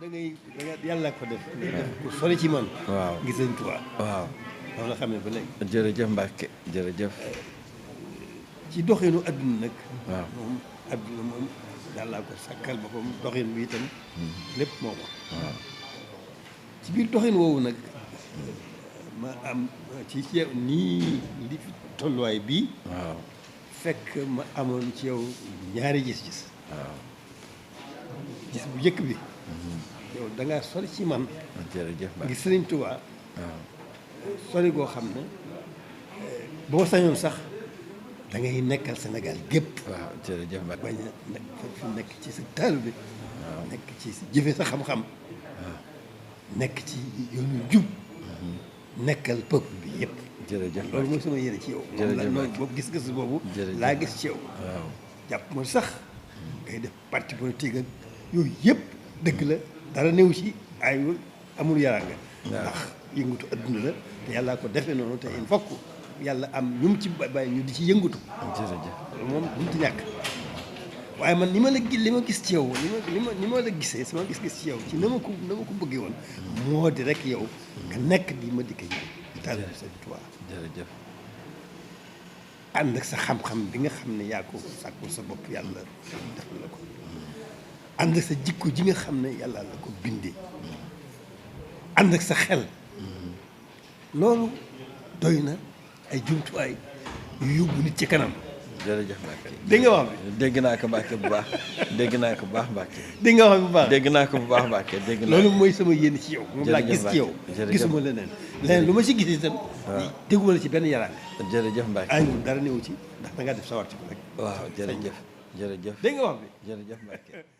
da ngay yàlla ko def. nga def ku sori ci man. waaw ngir Sëñ Tuubaa. waaw. loolu la xam ne ba léegi. jërëjëf Mbacke jërëjëf. ci doxinu adduna nag. waaw moom adduna moom yàllaa ko sàkkal boppam doxin bi itam. lépp moo ko. waaw ci biir doxin woowu nag ma am ci yow nii li fi tolluwaay bii. waaw fekk ma amoon ci yow ñaari gis-gis. waaw. gis bu njëkk bi. yow da ngaa sori ci man. jërëjëf ngir Mbacke. Sëriñ Tuubaa waaw sori goo xam ne boo sañoon sax da ngay nekkal Sénégal gépp waaw jërëjëf Mbacke. bañ a nekk fi nekk ci sa taalibe bi. waaw nekk ci sa jëfe sa xam-xam. nekk ci yoonu jub. nekkal peuple bi yëpp. jërëjëf loolu mooy Mbacke. sama yéene ci yow. jërëjëf moom la Mbacke. loolu boobu gis-gis boobu. jërëjëf laa gis ci yow. waaw jàpp ma sax ngay def parti politique ak yooyu yëpp dëgg la dara néew ci ay amul yaraanga. waaw ndax yëngatu adduna la te yàllaa ko defee noonu te il faut que yàlla am ñu mu ci bàyyi ñu di ci yëngatu. jërëjëf. loolu moom duñ ci ñàkk waaye man ni ma li ma gis ci yow ni ma la gisee sama gis-gis ci yow ci na ma ko bëggee woon moo di rek yow nga nekk di ma dikk ñaan di taal Sëñ Tuubaa jërëjëf. ànd ak sa xam-xam bi nga xam ne yaa ko sàkkul sa bopp yàlla def la ko ànd ak sa jikko ji nga xam ne yàlla la ko bindee ànd ak sa xel loolu doy na ay jumtuwaay yu yóbbu nit ci kanam. jërëjëf Mbacke. dégg nga wax bi dégg naa ko Mbacke bu baax dégg naa ko bu baax Mbacke. dégg nga wax bu baax dégg naa ko bu baax Mbacke dégg naa. loolu mooy sama yéene ci yow. moom laa jërëjëf gis ci yow. jërëjëf gisuma leneen lu ma ci gis itam. waaw dégguma la ci benn yaraange. jërëjëf Mbacke. ay dara néew ci ndax da ngaa def sawar ci ko rek. waaw jërëjëf jërëjëf. dégg nga wax bi. jërëjëf Mbacke.